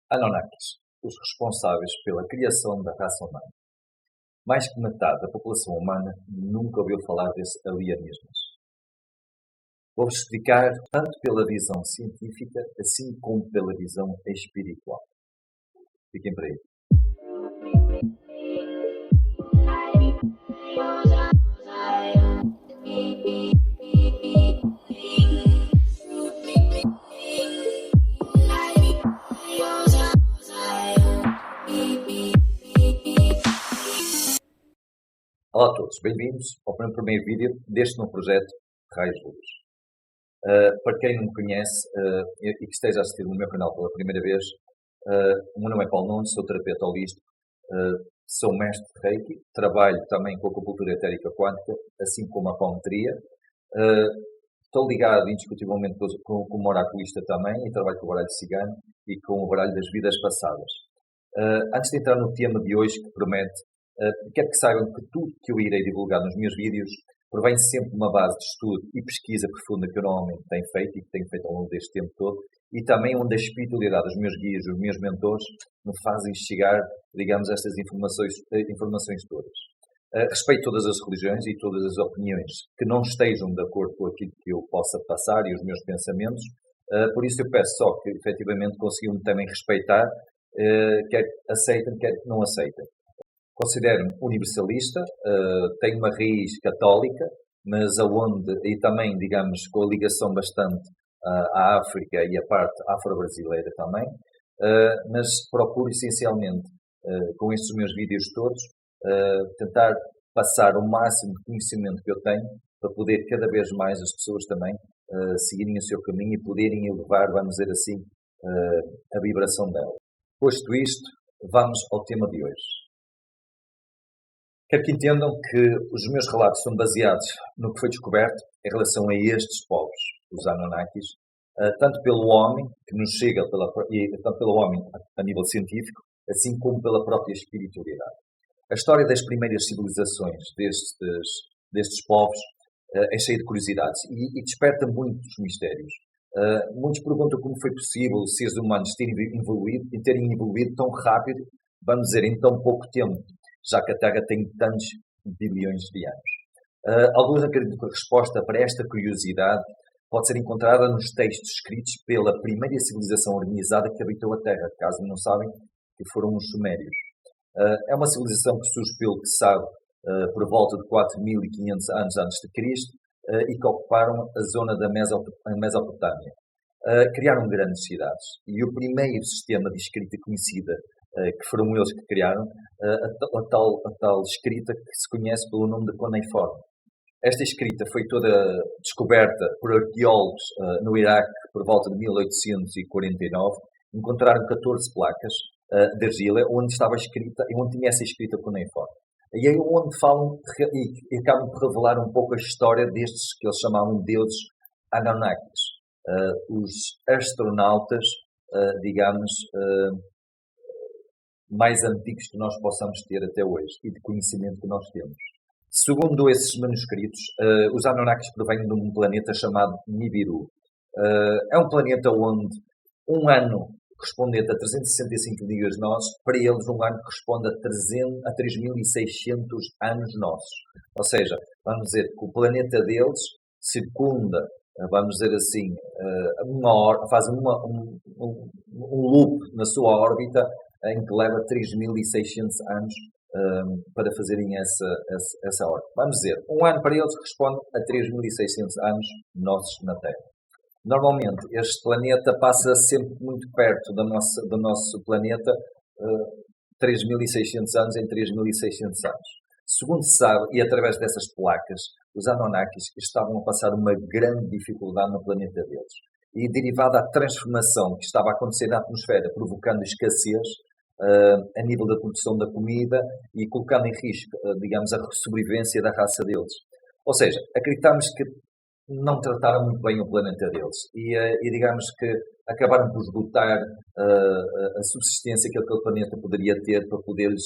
Anunnakis, os responsáveis pela criação da raça humana. Mais que metade da população humana nunca ouviu falar desses alienígenas. Vou-vos explicar tanto pela visão científica, assim como pela visão espiritual. Fiquem por aí. Olá a todos, bem-vindos ao primeiro vídeo deste novo projeto Raios de Luz. Para quem não me conhece e que esteja a assistir no meu canal pela primeira vez, o meu nome é Paulo Nunes, sou terapeuta holístico, sou mestre de Reiki, trabalho também com a acupuntura etérica quântica, assim como a palmetria. Estou ligado indiscutivelmente como oraculista também e trabalho com o baralho cigano e com o baralho das vidas passadas. Antes de entrar no tema de hoje, que promete, quero que saibam que tudo que eu irei divulgar nos meus vídeos provém sempre de uma base de estudo e pesquisa profunda que eu normalmente tenho feito e que tenho feito ao longo deste tempo todo, e também onde a espiritualidade dos meus guias, dos meus mentores, me fazem chegar, digamos, estas informações todas. Respeito todas as religiões e todas as opiniões que não estejam de acordo com aquilo que eu possa passar e os meus pensamentos, por isso eu peço só que, efetivamente, consigam também respeitar, quer que aceitem, quer que não aceitem. Considero-me universalista, tenho uma raiz católica, mas e também, digamos, com a ligação bastante à África e à parte afro-brasileira também, mas procuro essencialmente, com estes meus vídeos todos, tentar passar o máximo de conhecimento que eu tenho para poder cada vez mais as pessoas também seguirem o seu caminho e poderem elevar, vamos dizer assim, a vibração dela. Posto isto, vamos ao tema de hoje. Quero que entendam que os meus relatos são baseados no que foi descoberto em relação a estes povos, os Anunnakis, tanto pelo homem, que nos chega tanto pelo homem a nível científico, assim como pela própria espiritualidade. A história das primeiras civilizações destes povos é cheia de curiosidades e desperta muitos mistérios. Muitos perguntam como foi possível os seres humanos terem evoluído tão rápido, vamos dizer, em tão pouco tempo, já que a Terra tem tantos bilhões de anos. Alguns acreditam que a resposta para esta curiosidade pode ser encontrada nos textos escritos pela primeira civilização organizada que habitou a Terra, caso não sabem, que foram os Sumérios. É uma civilização que surge, pelo que se sabe, por volta de 4.500 anos antes de Cristo e que ocuparam a zona da Mesopotâmia. Criaram grandes cidades e o primeiro sistema de escrita conhecida que foram eles que criaram, a tal escrita que se conhece pelo nome de cuneiforme. Esta escrita foi toda descoberta por arqueólogos no Iraque por volta de 1849. Encontraram 14 placas de argila onde estava escrita e onde tinha essa escrita cuneiforme. E aí onde falam e acabam por revelar um pouco a história destes que eles chamavam deuses Anunnakis, os astronautas, digamos, mais antigos que nós possamos ter até hoje e de conhecimento que nós temos. Segundo esses manuscritos, os Anunnakis provêm de um planeta chamado Nibiru. É um planeta onde um ano correspondente a 365 dias nossos, para eles um ano corresponde a 3.600 anos nossos. Ou seja, vamos dizer que o planeta deles circunda, vamos dizer assim, faz um loop na sua órbita em que leva 3.600 anos para fazerem essa órbita. Vamos dizer, um ano para eles corresponde a 3.600 anos nossos na Terra. Normalmente, este planeta passa sempre muito perto do nosso planeta, 3.600 anos em 3.600 anos. Segundo se sabe, e através dessas placas, os Anunnakis estavam a passar uma grande dificuldade no planeta deles. E derivada da transformação que estava a acontecer na atmosfera, provocando escassez a nível da produção da comida e colocando em risco, digamos, a sobrevivência da raça deles. Ou seja, acreditamos que não trataram muito bem o planeta deles e digamos que acabaram por esgotar a subsistência que aquele planeta poderia ter para poder-lhes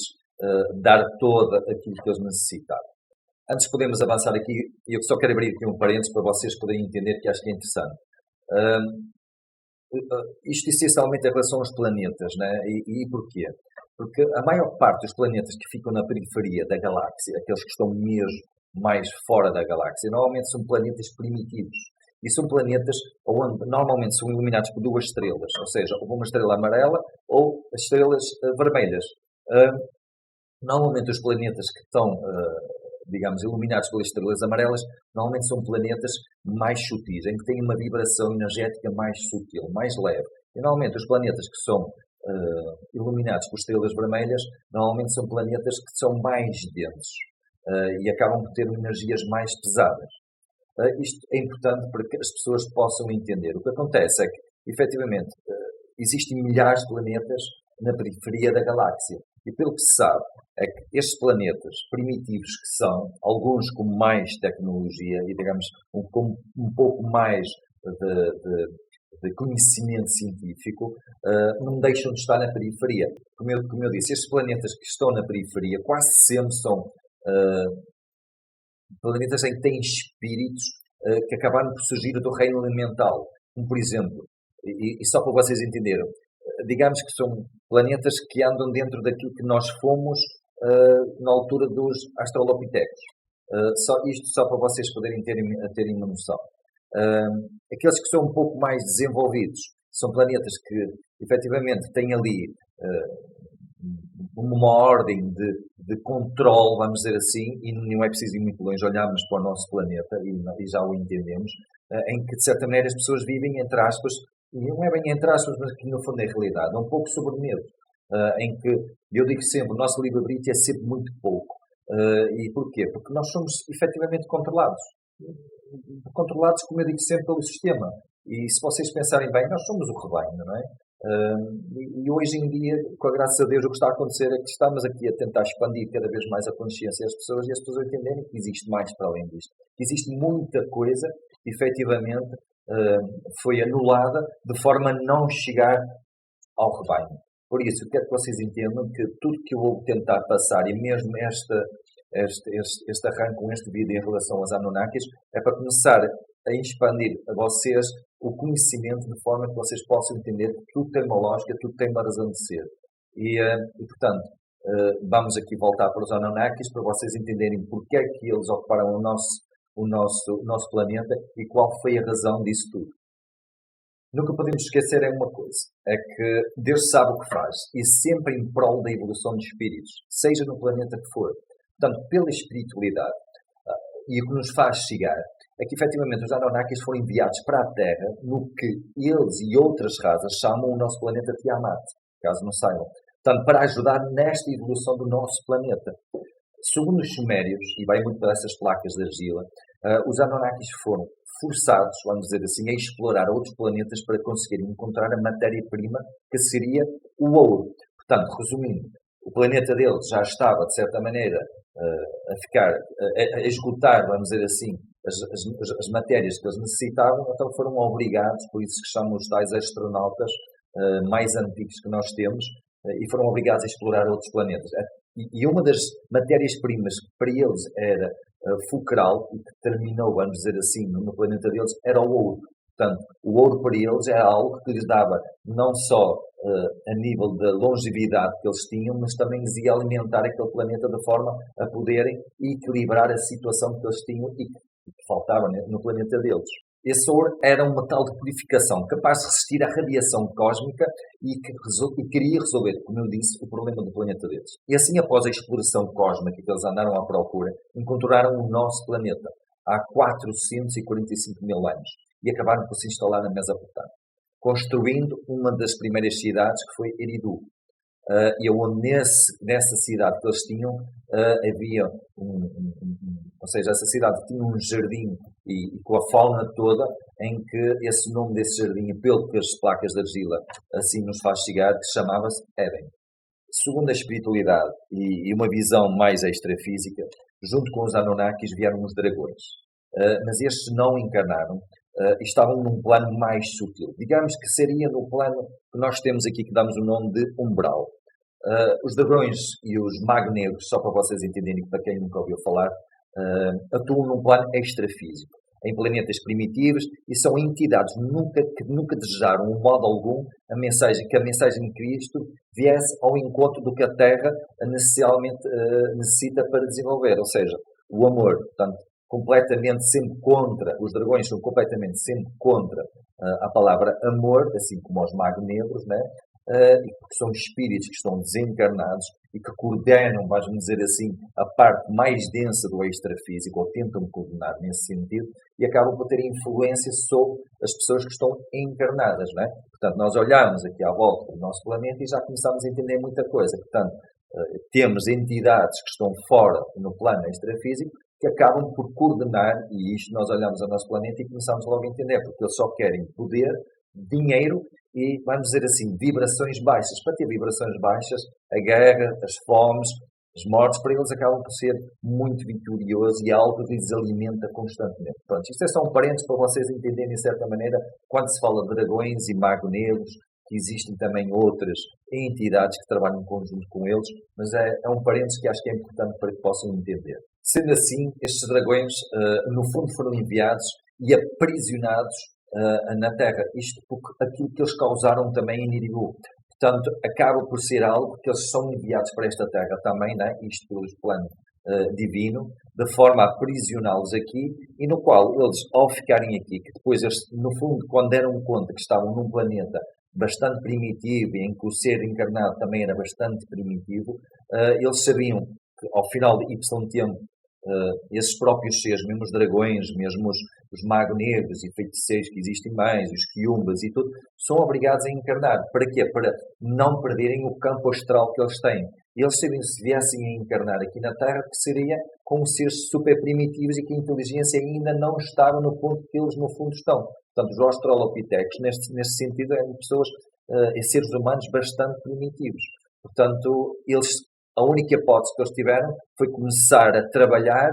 dar todo aquilo que eles necessitavam. Antes de podermos avançar aqui, eu só quero abrir aqui um parênteses para vocês poderem entender, que acho que é interessante. isto essencialmente em relação aos planetas, né? E porquê? Porque a maior parte dos planetas que ficam na periferia da galáxia, aqueles que estão mesmo mais fora da galáxia, normalmente são planetas primitivos. E são planetas onde normalmente são iluminados por duas estrelas, ou seja, ou uma estrela amarela ou as estrelas vermelhas. Normalmente os planetas que estão, digamos, iluminados pelas estrelas amarelas, normalmente são planetas mais sutis, em que têm uma vibração energética mais sutil, mais leve. E normalmente os planetas que são iluminados por estrelas vermelhas, normalmente são planetas que são mais densos e acabam por ter energias mais pesadas. Isto é importante para que as pessoas possam entender. O que acontece é que, efetivamente, existem milhares de planetas na periferia da galáxia. E pelo que se sabe, é que estes planetas primitivos que são, alguns com mais tecnologia e, digamos, com um pouco mais de conhecimento científico, não deixam de estar na periferia. Como eu disse, estes planetas que estão na periferia quase sempre são planetas em que têm espíritos que acabaram por surgir do reino elemental. Como, por exemplo, e só para vocês entenderem, digamos que são planetas que andam dentro daquilo que nós fomos na altura dos Australopithecus. Isto só para vocês poderem terem uma noção. Aqueles que são um pouco mais desenvolvidos são planetas que efetivamente têm ali uma ordem de controle, vamos dizer assim, e não é preciso ir muito longe, olharmos para o nosso planeta e já o entendemos, em que de certa maneira as pessoas vivem entre aspas, e não é bem entre aspas, mas que no fundo é realidade, é um pouco sobre medo, em que eu digo sempre, o nosso livre-arbítrio é sempre muito pouco. E porquê? Porque nós somos efetivamente controlados, como eu digo sempre, pelo sistema. E se vocês pensarem bem, nós somos o rebanho, não é? E hoje em dia, com a graça de Deus, o que está a acontecer é que estamos aqui a tentar expandir cada vez mais a consciência das pessoas e as pessoas entenderem que existe mais para além disto. Que existe muita coisa, efetivamente, foi anulada de forma a não chegar ao rebanho. Por isso, eu quero que vocês entendam que tudo que eu vou tentar passar, e mesmo este arranque com este vídeo em relação aos Anunnakis, é para começar a expandir a vocês o conhecimento de forma que vocês possam entender que tudo tem uma lógica, tudo tem uma razão de ser. E portanto, vamos aqui voltar para os Anunnakis para vocês entenderem porque é que eles ocuparam o nosso planeta e qual foi a razão disso tudo. Nunca podemos esquecer uma coisa, é que Deus sabe o que faz e sempre em prol da evolução dos espíritos, seja no planeta que for. Portanto, pela espiritualidade, e o que nos faz chegar é que efetivamente os Anunnakis foram enviados para a Terra no que eles e outras raças chamam o nosso planeta Tiamat, caso não saibam. Portanto, para ajudar nesta evolução do nosso planeta. Segundo os sumérios, e vai muito para essas placas de argila, os Anunnakis foram forçados, vamos dizer assim, a explorar outros planetas para conseguirem encontrar a matéria-prima que seria o ouro. Portanto, resumindo, o planeta deles já estava, de certa maneira, a esgotar, vamos dizer assim, as matérias que eles necessitavam, então foram obrigados, por isso que chamam os tais astronautas mais antigos que nós temos, e foram obrigados a explorar outros planetas. E uma das matérias-primas que para eles era fulcral, e que terminou, vamos dizer assim, no planeta deles, era o ouro. Portanto, o ouro para eles era algo que lhes dava não só a nível da longevidade que eles tinham, mas também lhes ia alimentar aquele planeta de forma a poderem equilibrar a situação que eles tinham e que faltava no planeta deles. Esse ouro era um metal de purificação capaz de resistir à radiação cósmica e que queria resolver, como eu disse, o problema do planeta deles. E assim, após a exploração cósmica que eles andaram à procura, encontraram o nosso planeta há 445 mil anos e acabaram por se instalar na Mesopotâmia, construindo uma das primeiras cidades, que foi Eridu. E onde nessa cidade que eles tinham havia ou seja, essa cidade tinha um jardim e com a fauna toda, em que esse nome desse jardim, pelo que as placas de argila assim nos faz chegar, que chamava-se Éden. Segundo a espiritualidade e uma visão mais extrafísica, junto com os Anunnakis vieram os dragões. Mas estes não encarnaram, estavam num plano mais sutil. Digamos que seria no plano que nós temos aqui, que damos o nome de umbral. Os dragões e os magnegros, só para vocês entenderem, para quem nunca ouviu falar, atuam num plano extrafísico. em planetas primitivos e são entidades que nunca desejaram, de modo algum, que a mensagem de Cristo viesse ao encontro do que a Terra necessariamente necessita para desenvolver, ou seja, o amor. Portanto, completamente sempre contra, os dragões são completamente sempre contra a palavra amor, assim como os magos negros, né? Porque são espíritos que estão desencarnados e que coordenam, vamos dizer assim, a parte mais densa do extrafísico, ou tentam coordenar nesse sentido, e acabam por ter influência sobre as pessoas que estão encarnadas, não é? Portanto, nós olhamos aqui à volta do nosso planeta e já começamos a entender muita coisa. Portanto, temos entidades que estão fora no plano extrafísico que acabam por coordenar, e isto nós olhamos ao nosso planeta e começamos logo a entender, porque eles só querem poder, dinheiro e, vamos dizer assim, vibrações baixas. Para ter vibrações baixas, a guerra, as fomes, as mortes, para eles acabam por ser muito vitorioso e algo que lhes alimenta constantemente. Pronto, isto é só um parênteses para vocês entenderem, de certa maneira, quando se fala de dragões e magos negros, que existem também outras entidades que trabalham em conjunto com eles, mas é um parênteses que acho que é importante para que possam entender. Sendo assim, estes dragões, no fundo, foram enviados e aprisionados na Terra. Isto porque aquilo que eles causaram também em Nibiru. Portanto, acaba por ser algo que eles são enviados para esta Terra também, né? Isto pelo plano divino, de forma a aprisioná-los aqui, e no qual eles, ao ficarem aqui, que depois eles, no fundo, quando deram conta que estavam num planeta bastante primitivo, em que o ser encarnado também era bastante primitivo, eles sabiam que ao final de Y tempo, esses próprios seres, mesmo os dragões, mesmo os magos negros e feiticeiros que existem mais, os quiumbas e tudo, são obrigados a encarnar. Para quê? Para não perderem o campo astral que eles têm. Eles sabiam que se viessem a encarnar aqui na Terra, que seria como seres super primitivos e que a inteligência ainda não estava no ponto que eles no fundo estão. Portanto, os australopitecos, neste sentido, eram pessoas, seres humanos bastante primitivos. Portanto, a única hipótese que eles tiveram foi começar a trabalhar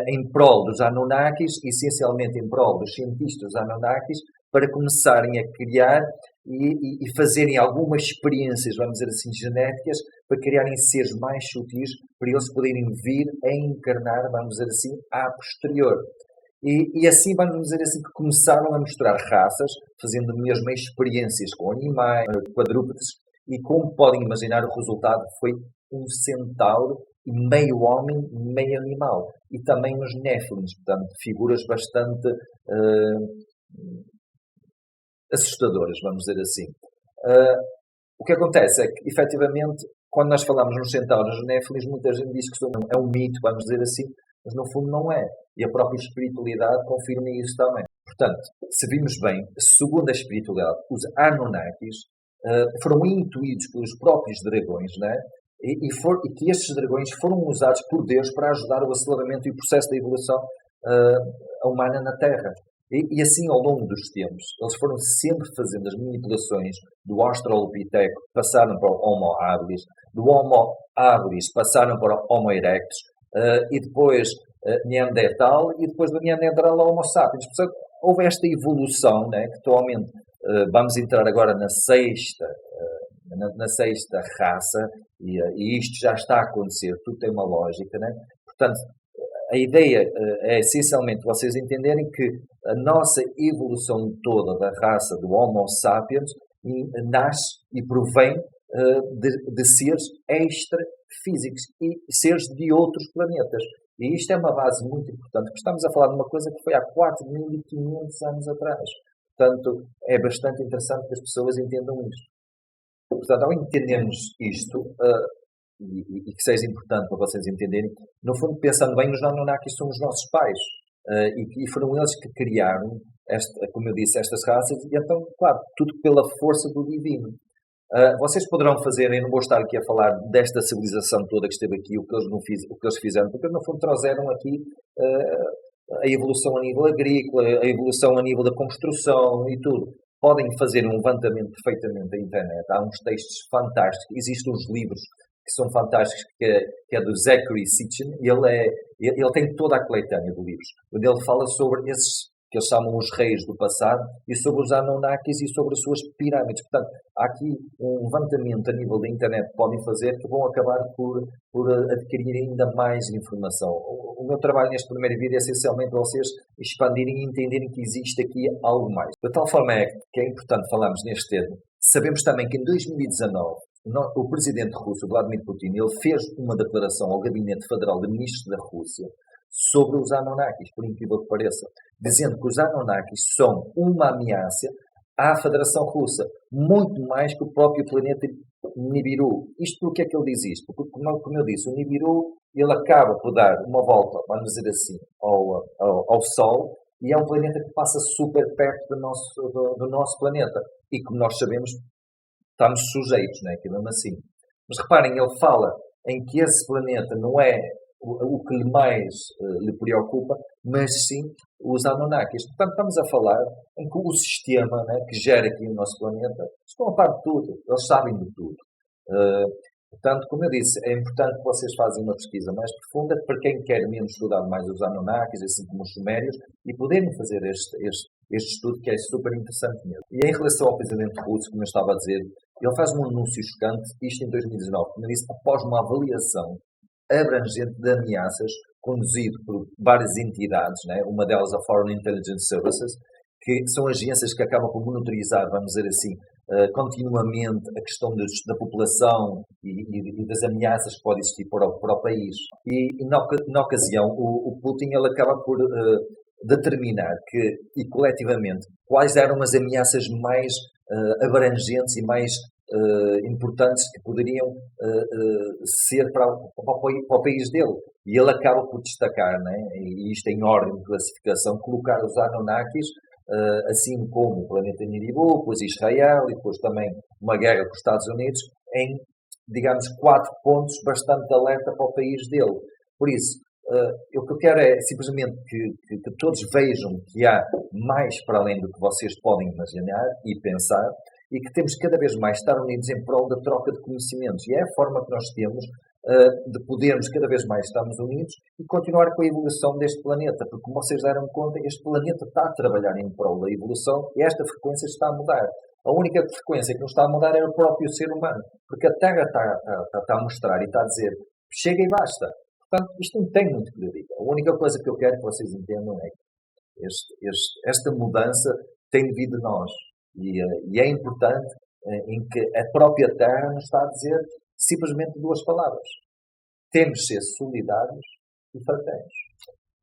em prol dos Anunnakis, essencialmente em prol dos cientistas Anunnakis, para começarem a criar e fazerem algumas experiências, vamos dizer assim, genéticas, para criarem seres mais sutis, para eles poderem vir a encarnar, vamos dizer assim, a posterior. E assim, vamos dizer assim, que começaram a misturar raças, fazendo mesmo experiências com animais, quadrúpedes, e como podem imaginar, o resultado foi um centauro, meio homem, meio animal. E também os Néfilins, portanto, figuras bastante assustadoras, vamos dizer assim. O que acontece é que, efetivamente, quando nós falamos nos centauros, nos Néfilins, muita gente diz que é um mito, vamos dizer assim, mas no fundo não é. E a própria espiritualidade confirma isso também. Portanto, se vimos bem, segundo a espiritualidade, os Anunnakis foram intuídos pelos próprios dragões, né? E que estes dragões foram usados por Deus para ajudar o aceleramento e o processo da evolução humana na Terra. E assim, ao longo dos tempos, eles foram sempre fazendo as manipulações do Australopiteco, passaram para o Homo habilis, do Homo habilis passaram para o Homo erectus, e depois Neandertal, e depois do Neandertal ao Homo sapiens. Portanto, houve esta evolução, né, que atualmente vamos entrar agora na sexta raça, e isto já está a acontecer, tudo tem uma lógica, né? Portanto, a ideia é essencialmente vocês entenderem que a nossa evolução toda da raça do Homo sapiens nasce e provém de seres extrafísicos e seres de outros planetas. E isto é uma base muito importante, porque estamos a falar de uma coisa que foi há 4.500 anos atrás. Portanto, é bastante interessante que as pessoas entendam isto. Portanto, ao entendermos isto, e que seja importante para vocês entenderem, no fundo, pensando bem, os Anunnakis são os nossos pais. E foram eles que criaram, como eu disse, estas raças. E então, claro, tudo pela força do divino. Vocês poderão fazer, eu não vou estar aqui a falar desta civilização toda que esteve aqui, o que eles fizeram, porque no fundo trouxeram aqui a evolução a nível agrícola, a evolução a nível da construção e tudo. Podem fazer um levantamento perfeitamente da internet. Há uns textos fantásticos, existem uns livros que são fantásticos, que é do Zachary Sitchin, e ele tem toda a coletânea de livros, onde ele fala sobre esses que eles chamam os reis do passado, e sobre os Anunnakis e sobre as suas pirâmides. Portanto, há aqui um levantamento a nível da internet que podem fazer que vão acabar por adquirir ainda mais informação. O meu trabalho neste primeiro vídeo é essencialmente vocês expandirem e entenderem que existe aqui algo mais. De tal forma que é importante falarmos neste termo. Sabemos também que em 2019 o presidente russo, Vladimir Putin, ele fez uma declaração ao Gabinete Federal de Ministros da Rússia sobre os Anunnakis, por incrível que pareça, dizendo que os Anunnakis são uma ameaça à Federação Russa, muito mais que o próprio planeta Nibiru. Isto porque é que ele diz isto? Porque, como eu disse, o Nibiru ele acaba por dar uma volta, vamos dizer assim, ao Sol, e é um planeta que passa super perto do nosso planeta. E como nós sabemos, estamos sujeitos, não é? Que é mesmo assim. Mas reparem, ele fala em que esse planeta não é o que mais lhe preocupa, mas sim os Anunnakis. Portanto, estamos a falar em que o sistema, né, que gera aqui o nosso planeta estão a par de tudo, eles sabem de tudo. Portanto, como eu disse, é importante que vocês façam uma pesquisa mais profunda para quem quer mesmo estudar mais os Anunnakis, assim como os Sumérios, e poderem fazer este estudo que é super interessante mesmo. E em relação ao presidente russo, como eu estava a dizer, ele faz um anúncio chocante, isto em 2019, como eu disse, após uma avaliação abrangente de ameaças, conduzido por várias entidades, né? Uma delas a Foreign Intelligence Services, que são agências que acabam por monitorizar, vamos dizer assim, continuamente a questão da população e das ameaças que podem existir para o país. E na ocasião, o Putin ele acaba por determinar e coletivamente quais eram as ameaças mais abrangentes e mais importantes que poderiam ser para o país dele. E ele acaba por destacar, né, e isto em ordem de classificação, colocar os Anunnakis, assim como o planeta Nibiru, depois Israel e depois também uma guerra com os Estados Unidos, em, digamos, 4 pontos bastante alerta para o país dele. Por isso, o que eu quero é simplesmente que todos vejam que há mais para além do que vocês podem imaginar e pensar, e que temos cada vez mais estar unidos em prol da troca de conhecimentos. E é a forma que nós temos de podermos cada vez mais estarmos unidos e continuar com a evolução deste planeta. Porque, como vocês deram conta, este planeta está a trabalhar em prol da evolução e esta frequência está a mudar. A única frequência que não está a mudar é o próprio ser humano. Porque a Terra está a mostrar e está a dizer chega e basta. Portanto, isto não tem muito que lhe diga. A única coisa que eu quero que vocês entendam é que esta mudança tem vindo de nós. E é importante em que a própria Terra nos está a dizer simplesmente 2 palavras. Temos de ser solidários e fraternos.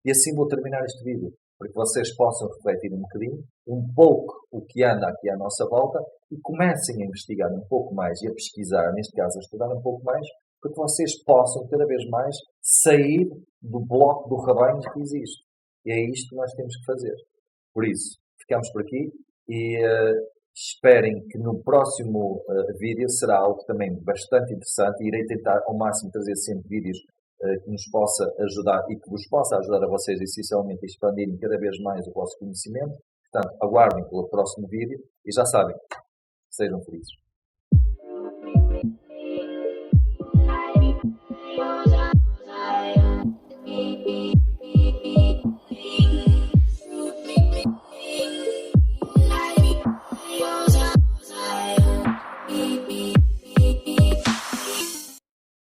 E assim vou terminar este vídeo, para que vocês possam refletir um bocadinho, um pouco o que anda aqui à nossa volta e comecem a investigar um pouco mais e a pesquisar, neste caso a estudar um pouco mais, para que vocês possam cada vez mais sair do bloco do rebanho que existe. E é isto que nós temos que fazer. Por isso, ficamos por aqui. E esperem que no próximo vídeo será algo também bastante interessante. Irei tentar ao máximo trazer sempre vídeos que nos possa ajudar e que vos possa ajudar a vocês essencialmente a expandirem cada vez mais o vosso conhecimento. Portanto, aguardem pelo próximo vídeo e já sabem, sejam felizes.